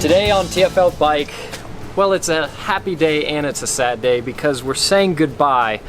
Today on TFL Bike, well, it's a happy day and it's a sad day because we're saying goodbye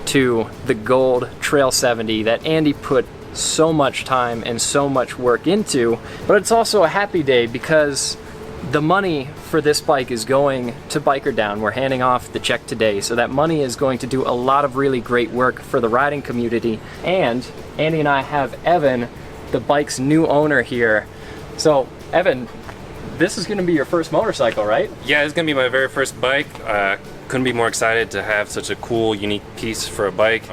to the gold Trail 70 that Andy put so much time and so much work into. But it's also a happy day because the money for this bike is going to Biker Down. We're handing off the check today, so that money is going to do a lot of really great work for the riding community. And Andy and I have Evan, the bike's new owner, here. So Evan, this is going to be your first motorcycle, right? Yeah, it's going to be my very first bike. Couldn't be more excited to have such a cool, unique piece for a bike.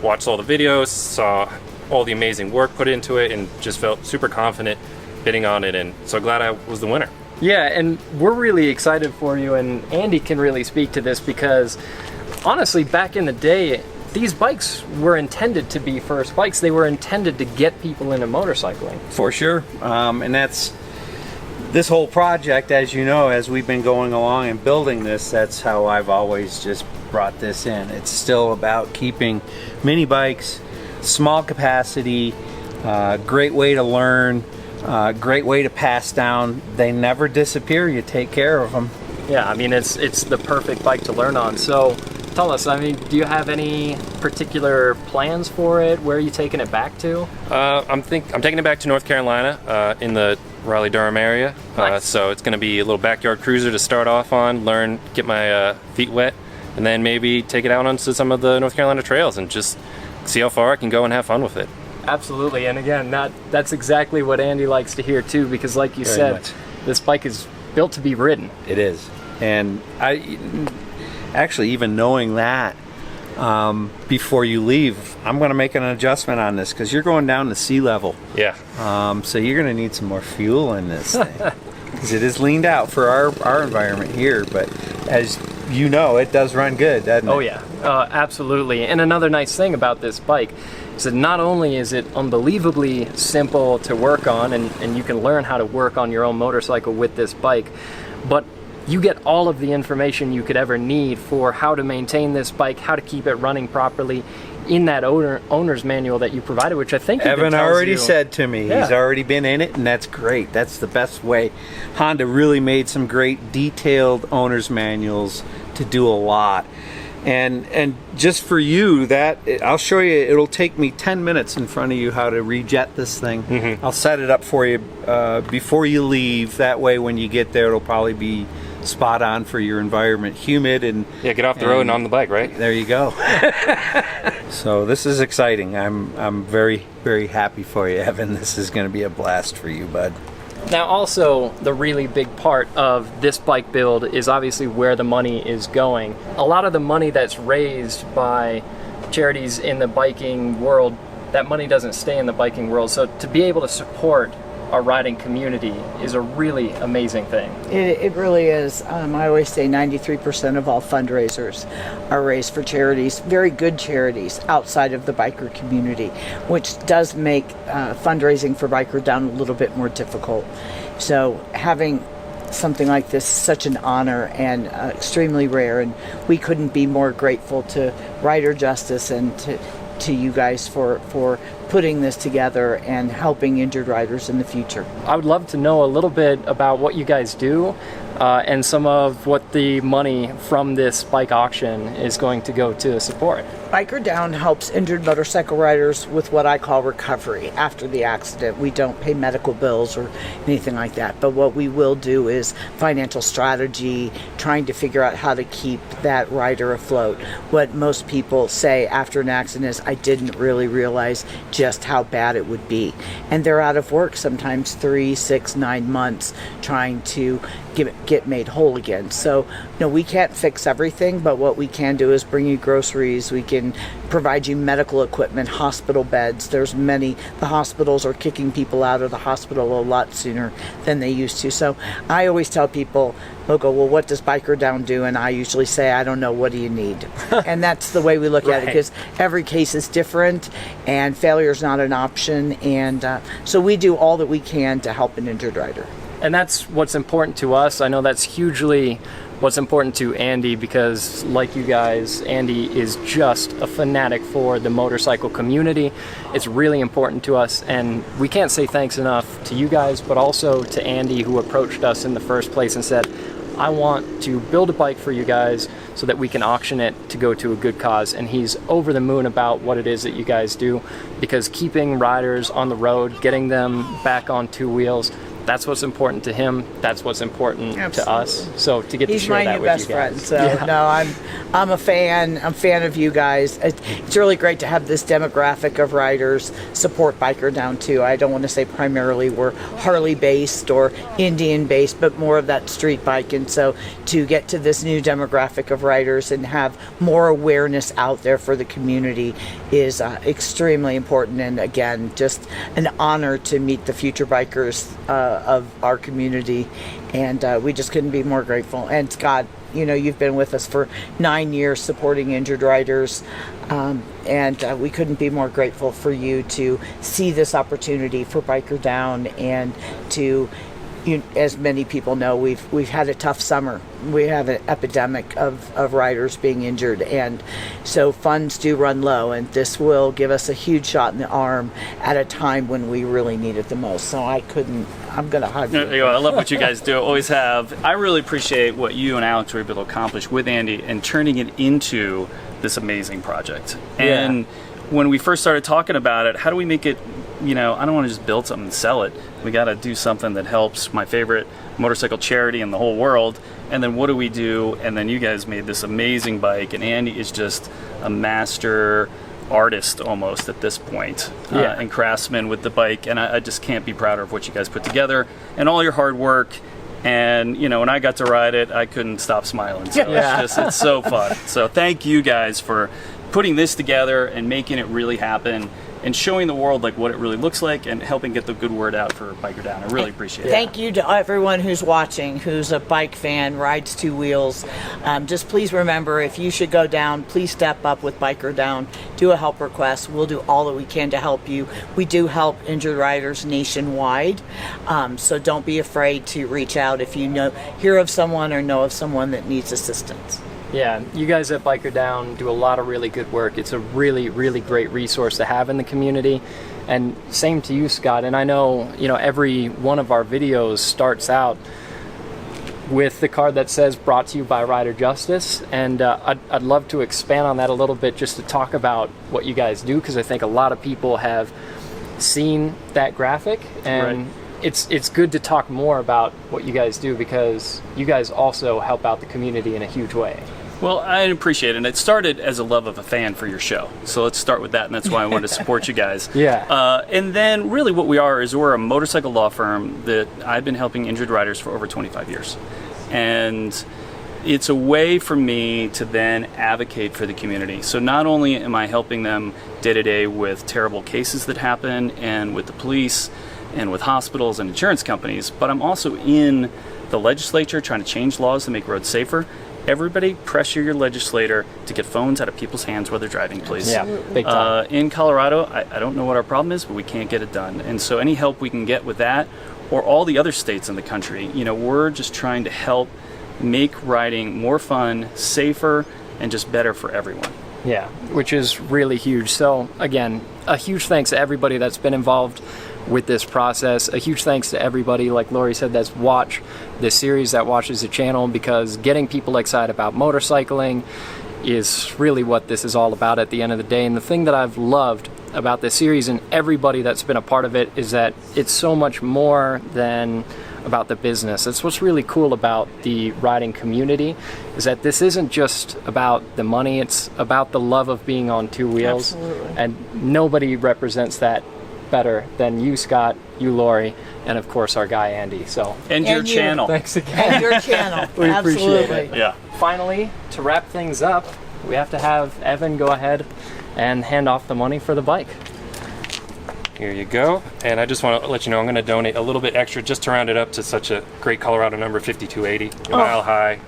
Watched all the videos, saw all the amazing work put into it, and just felt super confident bidding on it, and so glad I was the winner. Yeah, and we're really excited for you, and Andy can really speak to this because honestly, back in the day, these bikes were intended to be first bikes. They were intended to get people into motorcycling. For sure, and that's this whole project, as you know, as we've been going along and building this, that's how I've always just brought this in. It's still about keeping mini bikes, small capacity, great way to learn, great way to pass down. They never disappear. You take care of them. Yeah, I mean, it's the perfect bike to learn on. So tell us, I mean, do you have any particular plans for it? Where are you taking it back to? I'm taking it back to North Carolina, in the Raleigh-Durham area. Nice. So it's going to be a little backyard cruiser to start off on, get my feet wet, and then maybe take it out onto some of the North Carolina trails and just see how far I can go and have fun with it. Absolutely, and again, that's exactly what Andy likes to hear too, because like you said, this bike is built to be ridden. It is, and I actually, even knowing that, before you leave, I'm going to make an adjustment on this because you're going down to sea level. Yeah. So you're going to need some more fuel in this thing because it is leaned out for our environment here. But as you know, it does run good, doesn't it? Oh yeah, absolutely. And another nice thing about this bike is that not only is it unbelievably simple to work on, and you can learn how to work on your own motorcycle with this bike, but you get all of the information you could ever need for how to maintain this bike, how to keep it running properly in that owner's manual that you provided, which I think Evan already said to me. He's already been in it, and that's great. That's the best way. Honda really made some great detailed owner's manuals to do a lot. And just for you, I'll show you, it'll take me 10 minutes in front of you how to rejet this thing. Mm-hmm. I'll set it up for you before you leave. That way when you get there, it'll probably be spot on for your environment. Humid and get off the road and on the bike, right? There you go. So this is exciting. I'm very, very happy for you, Evan. This is going to be a blast for you, bud. Now also, the really big part of this bike build is obviously where the money is going. A lot of the money that's raised by charities in the biking world, that money doesn't stay in the biking world. So to be able to support our riding community is a really amazing thing. It really is. I always say 93% of all fundraisers are raised for charities, very good charities outside of the biker community, which does make fundraising for Biker Down a little bit more difficult. So having something like this is such an honor and extremely rare, and we couldn't be more grateful to Rider Justice and to you guys for putting this together and helping injured riders in the future. I would love to know a little bit about what you guys do and some of what the money from this bike auction is going to go to support. Biker Down helps injured motorcycle riders with what I call recovery after the accident. We don't pay medical bills or anything like that, but what we will do is financial strategy, trying to figure out how to keep that rider afloat. What most people say after an accident is, I didn't really realize just how bad it would be. And they're out of work sometimes 3, 6, 9 months trying to get made whole again. So, we can't fix everything, but what we can do is bring you groceries. We can provide you medical equipment, hospital beds. The hospitals are kicking people out of the hospital a lot sooner than they used to. So I always tell people, they'll go, well, what does Biker Down do? And I usually say, I don't know, what do you need? And that's the way we look at it, because every case is different and failure is not an option. And so we do all that we can to help an injured rider. And that's what's important to us. I know that's hugely what's important to Andy, because like you guys, Andy is just a fanatic for the motorcycle community. It's really important to us, and we can't say thanks enough to you guys, but also to Andy, who approached us in the first place and said, I want to build a bike for you guys so that we can auction it to go to a good cause. And he's over the moon about what it is that you guys do, because keeping riders on the road, getting them back on two wheels, that's what's important to him. That's what's important to us. So to get to share that with you guys. He's my new best friend. So no, I'm a fan. I'm a fan of you guys. It's really great to have this demographic of riders support Biker Down too. I don't want to say primarily we're Harley based or Indian based, but more of that street bike. And so to get to this new demographic of riders and have more awareness out there for the community is extremely important. And again, just an honor to meet the future bikers of our community, and we just couldn't be more grateful. And Scott, you know, you've been with us for 9 years supporting injured riders, and we couldn't be more grateful for you to see this opportunity for Biker Down, and to, as many people know, we've had a tough summer. We have an epidemic of riders being injured, and so funds do run low, and this will give us a huge shot in the arm at a time when we really need it the most. So I'm gonna hug you. I love what you guys do, always have. I really appreciate what you and Alex were able to accomplish with Andy and turning it into this amazing project. And when we first started talking about it, how do we make it, I don't want to just build something and sell it. We got to do something that helps my favorite motorcycle charity in the whole world. And then what do we do? And then you guys made this amazing bike, and Andy is just a master artist almost at this point, and craftsman with the bike. And I just can't be prouder of what you guys put together and all your hard work. And when I got to ride it, I couldn't stop smiling. So it's so fun. So thank you guys for putting this together and making it really happen, and showing the world like what it really looks like, and helping get the good word out for Biker Down. I really appreciate it. Thank you to everyone who's watching, who's a bike fan, rides two wheels. Just please remember, if you should go down, please step up with Biker Down. Do a help request. We'll do all that we can to help you. We do help injured riders nationwide, so don't be afraid to reach out if you hear of someone or know of someone that needs assistance. Yeah, you guys at Biker Down do a lot of really good work. It's a really, really great resource to have in the community. And same to you, Scott. And I know, every one of our videos starts out with the card that says brought to you by Rider Justice. And I'd love to expand on that a little bit, just to talk about what you guys do, because I think a lot of people have seen that graphic, and it's good to talk more about what you guys do, because you guys also help out the community in a huge way. Well, I appreciate it. And it started as a love of a fan for your show. So let's start with that, and that's why I wanted to support you guys. And then really what we are is we're a motorcycle law firm that I've been helping injured riders for over 25 years. And it's a way for me to then advocate for the community. So not only am I helping them day to day with terrible cases that happen, and with the police, and with hospitals and insurance companies, but I'm also in the legislature trying to change laws to make roads safer. Everybody pressure your legislator to get phones out of people's hands while they're driving, please. Yeah, big time. In Colorado, I don't know what our problem is, but we can't get it done. And so any help we can get with that, or all the other states in the country, we're just trying to help make riding more fun, safer, and just better for everyone. Yeah, which is really huge. So again, a huge thanks to everybody that's been involved with this process. A huge thanks to everybody, like Lori said, that's watched this series, that watches the channel, because getting people excited about motorcycling is really what this is all about at the end of the day. And the thing that I've loved about this series, and everybody that's been a part of it, is that it's so much more than about the business. That's what's really cool about the riding community, is that this isn't just about the money, it's about the love of being on two wheels. Absolutely. And nobody represents that better than you, Scott, you, Lori, and of course our guy Andy. And your channel. Thanks again. And your channel. We Absolutely. appreciate it. Yeah. Finally, to wrap things up, we have to have Evan go ahead and hand off the money for the bike. Here you go. And I just want to let you know I'm going to donate a little bit extra just to round it up to such a great Colorado number, 5280, Mile High.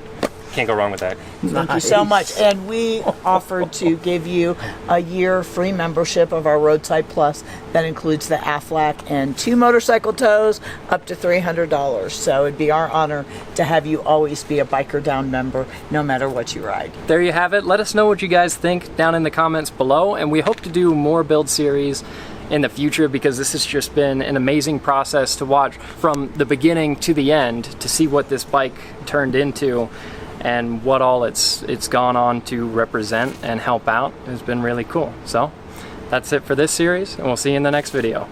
Can't go wrong with that. Thank you so much. And we offered to give you a year free membership of our Roadside Plus. That includes the AFLAC and 2 motorcycle tows up to $300. So it'd be our honor to have you always be a Biker Down member, no matter what you ride. There you have it. Let us know what you guys think down in the comments below, and we hope to do more build series in the future, because this has just been an amazing process to watch from the beginning to the end, to see what this bike turned into and what all it's gone on to represent and help out. It's been really cool. So that's it for this series, and we'll see you in the next video.